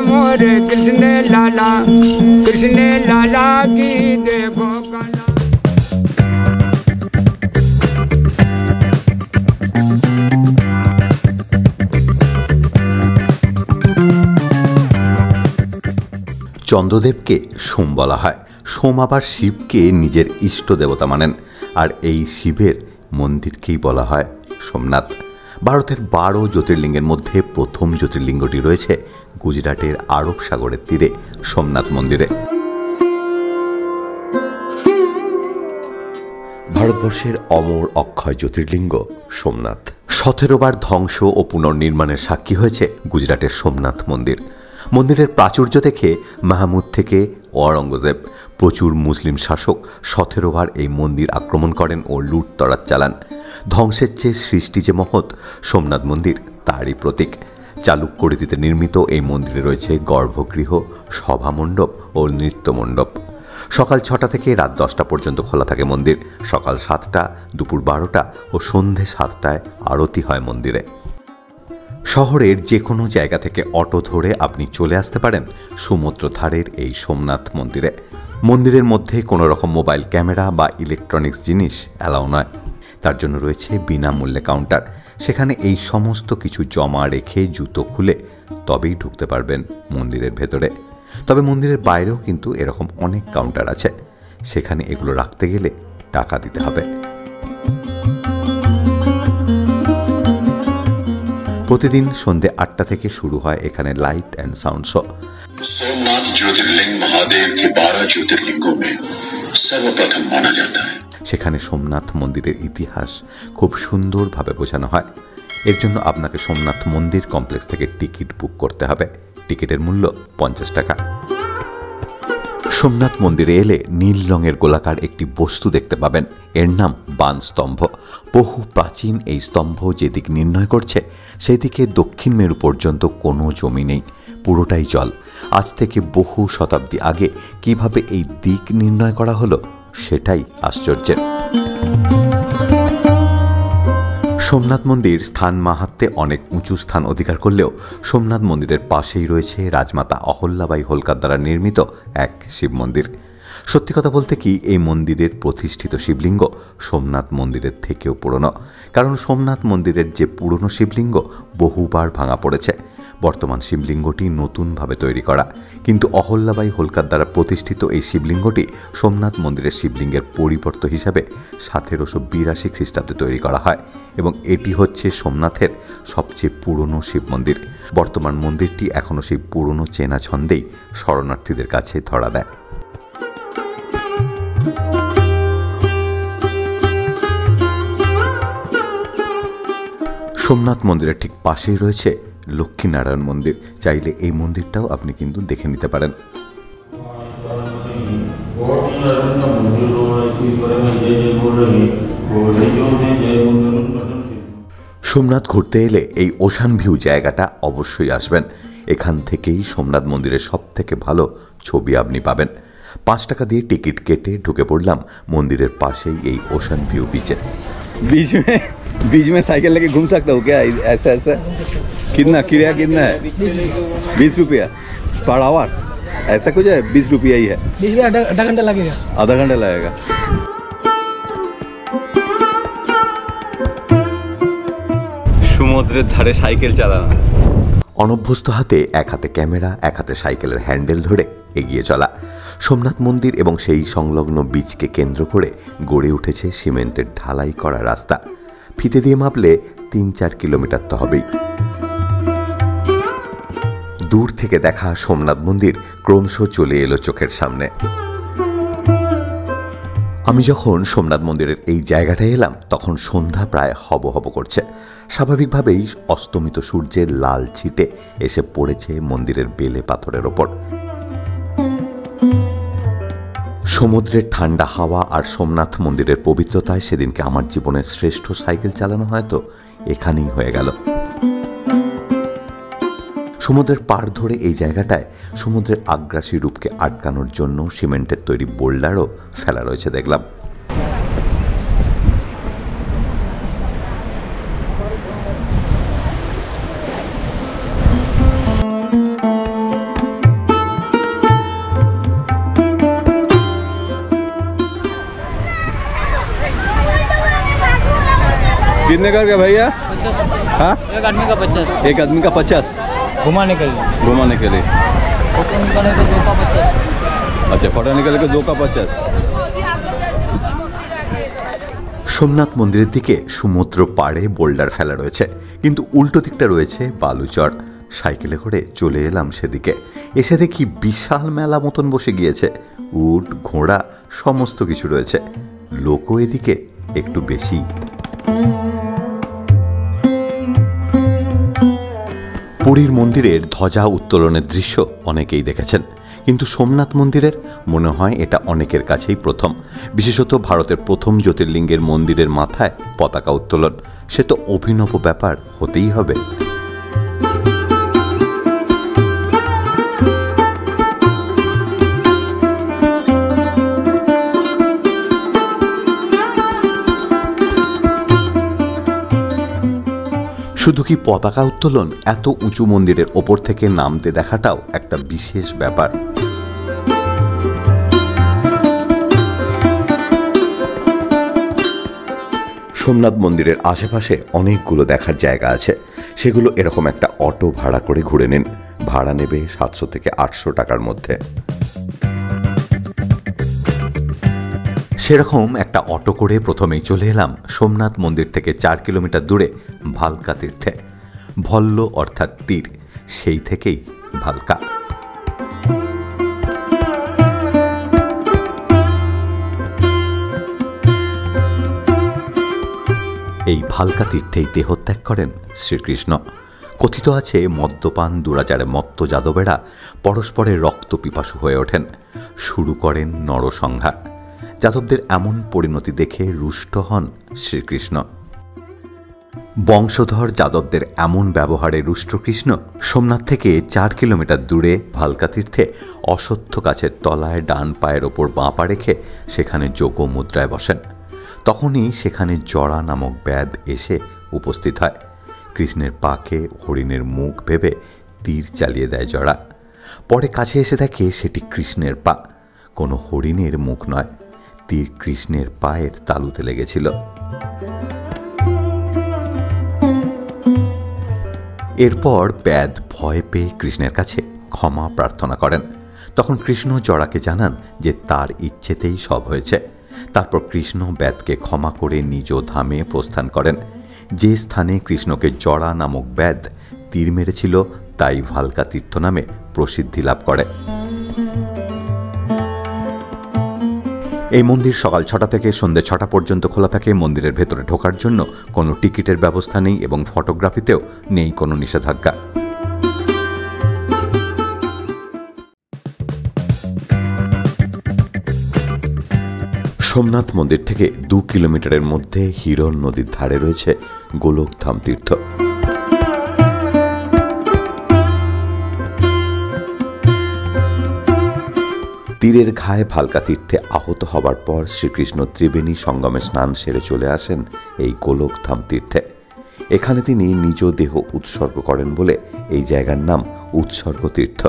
मोरे कृष्ण लाला की देखो कला। চন্দ্রদেবকে সোম বলা হয়। সোম আবার শিবকে নিজের ইষ্ট দেবতা মানেন, আর এই শিবের মন্দিরকেই বলা হয় সোমনাথ। ভারতের 12 জ্যোতির্লিঙ্গের মধ্যে প্রথম জ্যোতির্লিঙ্গটি রয়েছে গুজরাটের আরব সাগরের তীরে সোমনাথ মন্দিরে। ভারতবর্ষের অমর অক্ষয় জ্যোতির্লিঙ্গ সোমনাথ। 17 বার ধ্বংস ও পুনর্নির্মাণের সাক্ষী হয়েছে গুজরাটের সোমনাথ মন্দির। মন্দিরের প্রাচুর্য দেখে মাহমুদ থেকে ঔরঙ্গজেব প্রচুর মুসলিম শাসক 17 বার এই মন্দির আক্রমণ করেন ও লুটতরাজ চালান। ধ্বংসের চেয়ে সৃষ্টি যে মহৎ, সোমনাথ মন্দির তারই প্রতীক। চালুক্য রীতিতে নির্মিত এই মন্দিরে রয়েছে গর্ভগৃহ, সভামণ্ডপ ও নৃত্যমণ্ডপ। সকাল 6টা থেকে রাত 10টা পর্যন্ত খোলা থাকে মন্দির। সকাল 7টা, দুপুর 12টা ও সন্ধে 7টায় আরতি হয় মন্দিরে। শহরের যে কোনো জায়গা থেকে অটো ধরে আপনি চলে আসতে পারেন সমুদ্র ধারের এই সোমনাথ মন্দিরে। মন্দিরের মধ্যে কোনো রকম মোবাইল ক্যামেরা বা ইলেকট্রনিক্স জিনিস অ্যালাউ নয়। তার জন্য রয়েছে বিনামূল্যে কাউন্টার। সেখানে এই সমস্ত কিছু জমা রেখে জুতো খুলে তবেই ঢুকতে পারবেন মন্দিরের ভেতরে। তবে মন্দিরের বাইরেও কিন্তু এরকম অনেক কাউন্টার আছে, সেখানে এগুলো রাখতে গেলে টাকা দিতে হবে। প্রতিদিন সন্ধ্যে 8টা থেকে শুরু হয় এখানে light and sound show. Somnath Jyotirlinga Mahadev के 12 ज्योतिर्लिंगों में सर्वप्रथम माना जाता है। সেখানে সোমনাথ মন্দিরের ইতিহাস খুব সুন্দরভাবে বোঝানো হয়। এর জন্য আপনাকে সোমনাথ মন্দির কমপ্লেক্স থেকে টিকিট বুক করতে হবে। টিকিটের মূল্য 50 টাকা। সোমনাথ মন্দিরে এলে নীল রঙের গোলাকার একটি বস্তু দেখতে পাবেন। এর নাম বান স্তম্ভ। বহু প্রাচীন এই স্তম্ভ যেদিক নির্ণয় করছে সেই দিকে দক্ষিণ মেরু পর্যন্ত কোনো জমি নেই, পুরোটাই জল। আজ থেকে বহু শতাব্দী আগে কিভাবে এই দিক নির্ণয় করা হলো সেটাই আশ্চর্যের। সোমনাথ মন্দির স্থান মাহাত্ম্যে অনেক উঁচু স্থান অধিকার করলেও সোমনাথ মন্দিরের পাশেই রয়েছে রাজমাতা অহল্যাবাই হোলকার দ্বারা নির্মিত এক শিব মন্দির। সত্যি কথা বলতে কি, এই মন্দিরের প্রতিষ্ঠিত শিবলিঙ্গ সোমনাথ মন্দিরের থেকেও পুরনো। কারণ সোমনাথ মন্দিরের যে পুরনো শিবলিঙ্গ বহুবার ভাঙা পড়েছে। বর্তমান শিবলিঙ্গটি নতুনভাবে তৈরি করা, কিন্তু অহল্যাবাই হোলকার দ্বারা প্রতিষ্ঠিত এই শিবলিঙ্গটি সোমনাথ মন্দিরের শিবলিঙ্গের পরিবর্ত হিসাবে 1782 খ্রিস্টাব্দে তৈরি করা হয় এবং এটি হচ্ছে সোমনাথের সবচেয়ে পুরনো শিব মন্দির। বর্তমান মন্দিরটি এখনও সেই পুরনো চেনা ছন্দেই শরণার্থীদের কাছে ধরা দেয়। সোমনাথ মন্দিরের ঠিক পাশেই রয়েছে লক্ষ্মীনারায়ণ মন্দির। চাইলে এই মন্দিরটাও আপনি কিন্তু দেখে নিতে পারেন। সোমনাথ ঘুরতে এলে এই ওশান ভিউ জায়গাটা অবশ্যই আসবেন। এখান থেকেই সোমনাথ মন্দিরের সব থেকে ভালো ছবি আপনি পাবেন। 5 টাকা দিয়ে টিকিট কেটে ঢুকে পড়লাম মন্দিরের পাশেই এই ওশান ভিউ বিচে। बीच में साइकिल लेके घूम सकता हूँ क्या? ऐसा ऐसा कितना किराया कितना है? 20 रुपया पर आवर, ऐसा कुछ है? 20 रुपया ही है। 20 रुपया आधा घंटा लगेगा। आधा घंटा लगेगा। সমুদ্রের ধারে সাইকেল চালানো। অনভ্যস্ত হাতে এক হাতে ক্যামেরা, এক হাতে সাইকেলের হ্যান্ডেল ধরে এগিয়ে চলা। সোমনাথ মন্দির এবং সেই সংলগ্ন বীচকে কেন্দ্র করে গড়ে উঠেছে সিমেন্টের ঢালাই করা রাস্তা। ফিতে দিয়ে মাপলে 3-4 কিলোমিটার তো হবেই। দূর থেকে দেখা সোমনাথ মন্দির ক্রমশ চলে এলো চোখের সামনে। আমি যখন সোমনাথ মন্দিরের এই জায়গাটায় এলাম তখন সন্ধ্যা প্রায় হব হব করছে। স্বাভাবিকভাবেই অস্তমিত সূর্যের লাল ছিটে এসে পড়েছে মন্দিরের বেলে পাথরের ওপর। সমুদ্রের ঠান্ডা হাওয়া আর সোমনাথ মন্দিরের পবিত্রতায় সেদিনকে আমার জীবনের শ্রেষ্ঠ সাইকেল চালানো হয়তো এখানেই হয়ে গেল। সমুদ্রের পাড় ধরে এই জায়গাটায় সমুদ্রের আগ্রাসী রূপকে আটকানোর জন্য সিমেন্টের তৈরি বোল্ডারও ফেলা রয়েছে দেখলাম। कितने का क्या भैया? 50। हाँ, एक आदमी का 50 एक आदमी का 50 घुमाने के लिए। घुमाने के लिए। फोटो निकालने को 2 का 50। अच्छा, फोटो निकाल के 2 का 50। সোমনাথ মন্দিরের দিকে সমুদ্র পাড়ে বোল্ডার ফেলা রয়েছে, কিন্তু উল্টো দিকটা রয়েছে বালুচর। সাইকেলে করে চলে এলাম সেদিকে। এসে দেখি বিশাল মেলা মতন বসে গিয়েছে। উট, ঘোড়া সমস্ত কিছু রয়েছে। লোকও এদিকে একটু বেশি। পুরীর মন্দিরের ধ্বজা উত্তোলনের দৃশ্য অনেকেই দেখেছেন, কিন্তু সোমনাথ মন্দিরের মনে হয় এটা অনেকের কাছেই প্রথম। বিশেষত ভারতের প্রথম জ্যোতির্লিঙ্গের মন্দিরের মাথায় পতাকা উত্তোলন, সে তো অভিনব ব্যাপার হতেই হবে। শুধু কি পতাকা উত্তোলন, এত উঁচু মন্দিরের ওপর থেকে নামতে দেখাটাও একটা বিশেষ ব্যাপার। সোমনাথ মন্দিরের আশেপাশে অনেকগুলো দেখার জায়গা আছে। সেগুলো এরকম একটা অটো ভাড়া করে ঘুরে নিন। ভাড়া নেবে 700 থেকে 800 টাকার মধ্যে। সেরকম একটা অটো করে প্রথমেই চলে এলাম সোমনাথ মন্দির থেকে 4 কিলোমিটার দূরে ভালকা তীর্থে। ভল্ল অর্থাৎ তীর, সেই থেকেই ভালকা। এই ভালকা তীর্থেই দেহত্যাগ করেন শ্রীকৃষ্ণ। কথিত আছে মদ্যপান দুরাচারে মত্ত যাদবেরা পরস্পরের রক্ত পিপাসু হয়ে ওঠেন, শুরু করেন নরসংহার। যাদবদের এমন পরিণতি দেখে রুষ্ট হন শ্রীকৃষ্ণ। বংশধর যাদবদের এমন ব্যবহারে রুষ্ট কৃষ্ণ সোমনাথ থেকে 4 কিলোমিটার দূরে ভালকা তীর্থে অশ্বত্থ গাছের তলায় ডান পায়ের ওপর বাঁ পা রেখে সেখানে যোগ মুদ্রায় বসেন। তখনই সেখানে জড়া নামক ব্যাধ এসে উপস্থিত হয়। কৃষ্ণের পাকে হরিণের মুখ ভেবে তীর চালিয়ে দেয় জড়া। পরে কাছে এসে দেখে সেটি কৃষ্ণের পা, কোনো হরিণের মুখ নয়। তীর কৃষ্ণের পায়ের তালুতে লেগেছিল। এরপর ব্যাধ ভয় পেয়ে কৃষ্ণের কাছে ক্ষমা প্রার্থনা করেন। তখন কৃষ্ণ জড়াকে জানান যে তার ইচ্ছেতেই সব হয়েছে। তারপর কৃষ্ণ ব্যাধকে ক্ষমা করে নিজ ধামে প্রস্থান করেন। যে স্থানে কৃষ্ণকে জড়া নামক ব্যাধ তীর মেরেছিল তাই ভালকা তীর্থ নামে প্রসিদ্ধি লাভ করে। এই মন্দির সকাল 6টা থেকে সন্ধ্যে 6টা পর্যন্ত খোলা থাকে। মন্দিরের ভেতরে ঢোকার জন্য কোনো টিকিটের ব্যবস্থা নেই এবং ফটোগ্রাফিতেও নেই কোনো নিষেধাজ্ঞা। সোমনাথ মন্দির থেকে 2 কিলোমিটারের মধ্যে হিরণ নদীর ধারে রয়েছে গোলকধাম তীর্থ। তীরের ঘায়ে ভালকা তীর্থে আহত হবার পর শ্রীকৃষ্ণ ত্রিবেণী সঙ্গমে স্নান সেরে চলে আসেন এই গোলকধাম তীর্থে। এখানে তিনি নিজ দেহ উৎসর্গ করেন বলে এই জায়গার নাম উৎসর্গ তীর্থ।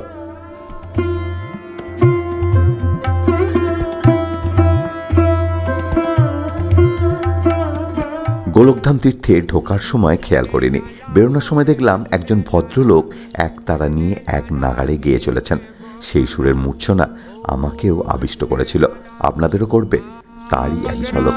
গোলকধাম তীর্থে ঢোকার সময় খেয়াল করিনি, বেরোনোর সময় দেখলাম একজন ভদ্রলোক এক তারা নিয়ে এক নাগাড়ে গেয়ে চলেছেন। সেই সুরের মূর্ছনা আমাকেও আবিষ্ট করেছিল, আপনাদেরও করবে। তারই এক ঝলক।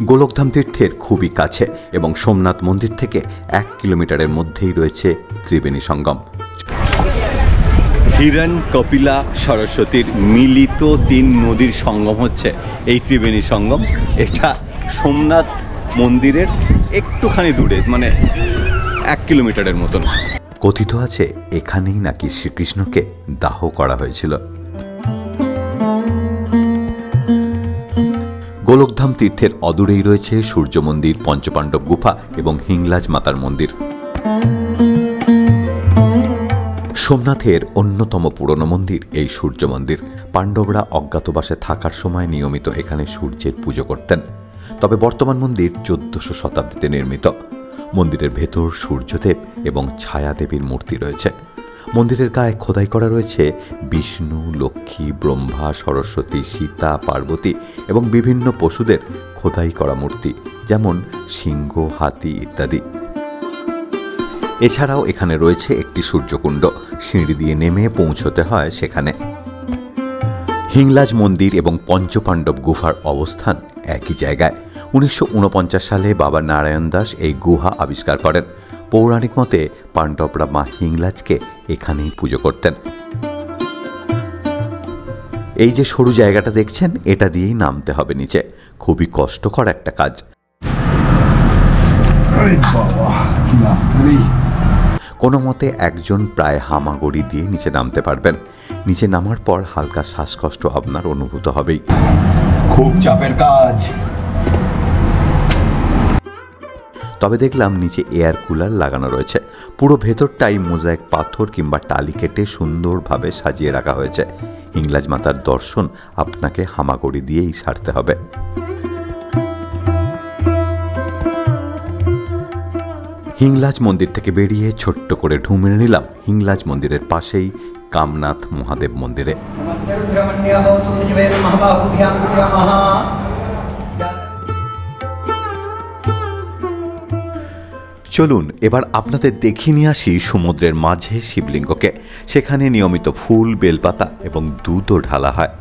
গোলকধাম তীর্থের খুবই কাছে এবং সোমনাথ মন্দির থেকে 1 কিলোমিটারের মধ্যেই রয়েছে ত্রিবেণী সঙ্গম। হিরণ, কপিলা, সরস্বতীর মিলিত 3 নদীর সঙ্গম হচ্ছে এই ত্রিবেণী সঙ্গম। এটা সোমনাথ মন্দিরের একটুখানি দূরে, মানে 1 কিলোমিটারের মতন। কথিত আছে এখানেই নাকি শ্রীকৃষ্ণকে দাহ করা হয়েছিল। গোলকধাম তীর্থের অদূরেই রয়েছে সূর্য মন্দির, পঞ্চপাণ্ডব গুফা এবং হিংলাজ মাতার মন্দির। সোমনাথের অন্যতম পুরনো মন্দির এই সূর্য মন্দির। পাণ্ডবরা অজ্ঞাতবাসে থাকার সময় নিয়মিত এখানে সূর্যের পুজো করতেন। তবে বর্তমান মন্দির 1400 শতাব্দীতে নির্মিত। মন্দিরের ভেতর সূর্যদেব এবং ছায়াদেবীর মূর্তি রয়েছে। মন্দিরের গায়ে খোদাই করা রয়েছে বিষ্ণু, লক্ষ্মী, ব্রহ্মা, সরস্বতী, সীতা, পার্বতী এবং বিভিন্ন পশুদের খোদাই করা মূর্তি, যেমন সিংহ, হাতি ইত্যাদি। এছাড়াও এখানে রয়েছে একটি সূর্যকুণ্ড, সিঁড়ি দিয়ে নেমে পৌঁছতে হয় সেখানে। হিংলাজ মন্দির এবং পঞ্চপাণ্ডব গুহার অবস্থান একই জায়গায়। 1949 সালে বাবা নারায়ণ দাস এই গুহা আবিষ্কার করেন। পৌরাণিক মতে পাণ্ডবরা মা হিংলাজকে এখানেই পুজো করতেন। এই যে সরু জায়গাটা দেখছেন, এটা দিয়েই নামতে হবে নিচে। খুবই কষ্টকর একটা কাজ। কোনো মতে একজন প্রায় হামাগুড়ি দিয়ে নিচে নামতে পারবেন। নিচে নামার পর হালকা শ্বাসকষ্ট আপনার অনুভূত হবেই। খুব চাপের কাজ। তবে দেখলাম নিচে এয়ার কুলার লাগানো রয়েছে। পুরো ভেতরটাই মোজাইক পাথর কিংবা টালি কেটে সুন্দরভাবে সাজিয়ে রাখা হয়েছে। হিংলাজ মাতার দর্শন আপনাকে হামাগুড়ি দিয়েই সারতে হবে। হিংলাজ মন্দির থেকে বেরিয়ে ছোট্ট করে ঢু মেরে নিলাম হিংলাজ মন্দিরের পাশেই কামনাথ মহাদেব মন্দিরে। চলুন এবার আপনাদের দেখিয়ে নিয়ে আসি সমুদ্রের মাঝে শিবলিঙ্গকে। সেখানে নিয়মিত ফুল, বেলপাতা এবং দুধও ঢালা হয়।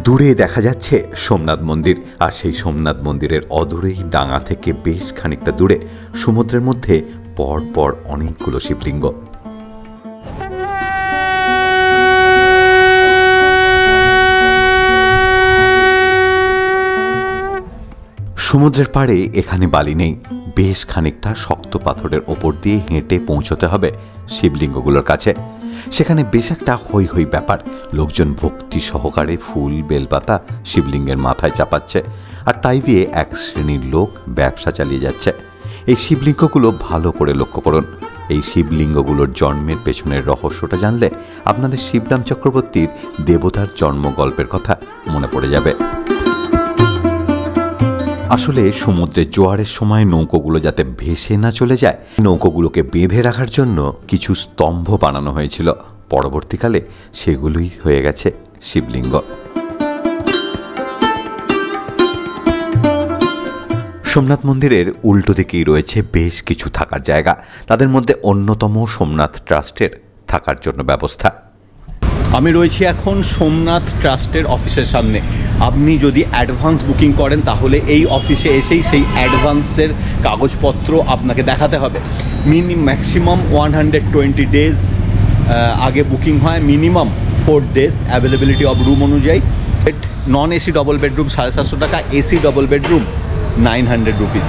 দূরে দেখা যাচ্ছে সোমনাথ মন্দির, আর সেই সোমনাথ মন্দিরের অদূরেই ডাঙা থেকে বেশ খানিকটা দূরে সমুদ্রের মধ্যে পরপর অনেকগুলো শিবলিঙ্গ। সমুদ্রের পাড়ে এখানে বালি নেই। বেশ খানিকটা শক্ত পাথরের ওপর দিয়ে হেঁটে পৌঁছতে হবে শিবলিঙ্গগুলোর কাছে। সেখানে বেশ একটা হৈ হৈ ব্যাপার। লোকজন ভক্তি সহকারে ফুল, বেলপাতা শিবলিঙ্গের মাথায় চাপাচ্ছে, আর তাই দিয়ে এক শ্রেণীর লোক ব্যবসা চালিয়ে যাচ্ছে। এই শিবলিঙ্গগুলো ভালো করে লক্ষ্য করুন। এই শিবলিঙ্গগুলোর জন্মের পেছনের রহস্যটা জানলে আপনাদের শিবরাম চক্রবর্তীর দেবতার জন্ম গল্পের কথা মনে পড়ে যাবে। আসলে সমুদ্রের জোয়ারের সময় নৌকোগুলো যাতে ভেসে না চলে যায়, নৌকোগুলোকে বেঁধে রাখার জন্য কিছু স্তম্ভ বানানো হয়েছিল। পরবর্তীকালে সেগুলোই হয়ে গেছে শিবলিঙ্গ। সোমনাথ মন্দিরের উল্টো দিকেই রয়েছে বেশ কিছু থাকার জায়গা। তাদের মধ্যে অন্যতম সোমনাথ ট্রাস্টের থাকার জন্য ব্যবস্থা। আমি রয়েছি এখন সোমনাথ ট্রাস্টের অফিসের সামনে। আপনি যদি অ্যাডভান্স বুকিং করেন তাহলে এই অফিসে এসেই সেই অ্যাডভান্সের কাগজপত্র আপনাকে দেখাতে হবে। ম্যাক্সিমাম 120 ডেজ আগে বুকিং হয়, minimum 4 days. Availability of room অনুযায়ী নন এসি ডবল বেডরুম 750 টাকা, এসি ডবল বেডরুম 900 রুপিস।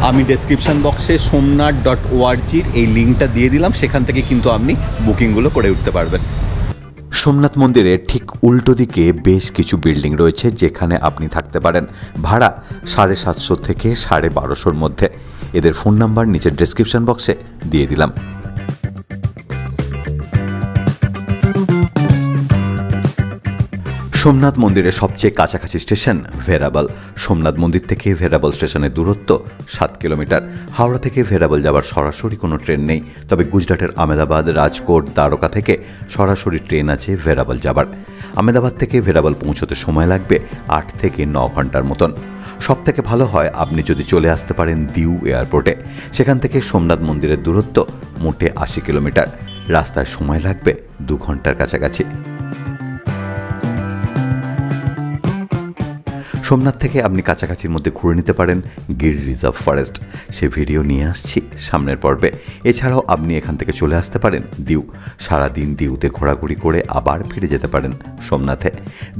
আমি ডেসক্রিপশন বক্সে somnath.org এই লিঙ্কটা দিয়ে দিলাম, সেখান থেকে কিন্তু আপনি বুকিংগুলো করে উঠতে পারবেন। সোমনাথ মন্দিরের ঠিক উল্টো দিকে বেশ কিছু বিল্ডিং রয়েছে যেখানে আপনি থাকতে পারেন। ভাড়া 750 থেকে 1250 মধ্যে। এদের ফোন নাম্বার নিচের ডেসক্রিপশন বক্সে দিয়ে দিলাম। সোমনাথ মন্দিরের সবচেয়ে কাছাকাছি স্টেশন ভেরাবল। সোমনাথ মন্দির থেকে ভেরাবল স্টেশনের দূরত্ব 7 কিলোমিটার। হাওড়া থেকে ভেরাবল যাওয়ার সরাসরি কোনো ট্রেন নেই, তবে গুজরাটের আহমেদাবাদ, রাজকোট, দ্বারকা থেকে সরাসরি ট্রেন আছে ভেরাবল যাবার। আহমেদাবাদ থেকে ভেরাবল পৌঁছতে সময় লাগবে 8 থেকে 9 ঘন্টার মতন। সবথেকে ভালো হয় আপনি যদি চলে আসতে পারেন দিউ এয়ারপোর্টে। সেখান থেকে সোমনাথ মন্দিরের দূরত্ব মোটে 80 কিলোমিটার। রাস্তায় সময় লাগবে 2 ঘন্টার কাছাকাছি। সোমনাথ থেকে আপনি কাছাকাছির মধ্যে ঘুরে নিতে পারেন গির রিজার্ভ ফরেস্ট। সে ভিডিও নিয়ে আসছি সামনের পর্বে। এছাড়াও আপনি এখান থেকে চলে আসতে পারেন দিউ। সারাদিন দিউতে ঘোরাঘুরি করে আবার ফিরে যেতে পারেন সোমনাথে।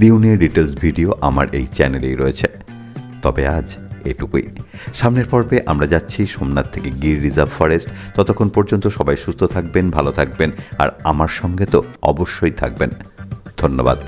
দিউ নিয়ে ডিটেলস ভিডিও আমার এই চ্যানেলেই রয়েছে। তবে আজ এটুকুই। সামনের পর্বে আমরা যাচ্ছি সোমনাথ থেকে গির রিজার্ভ ফরেস্ট। ততক্ষণ পর্যন্ত সবাই সুস্থ থাকবেন, ভালো থাকবেন, আর আমার সঙ্গে তো অবশ্যই থাকবেন। ধন্যবাদ।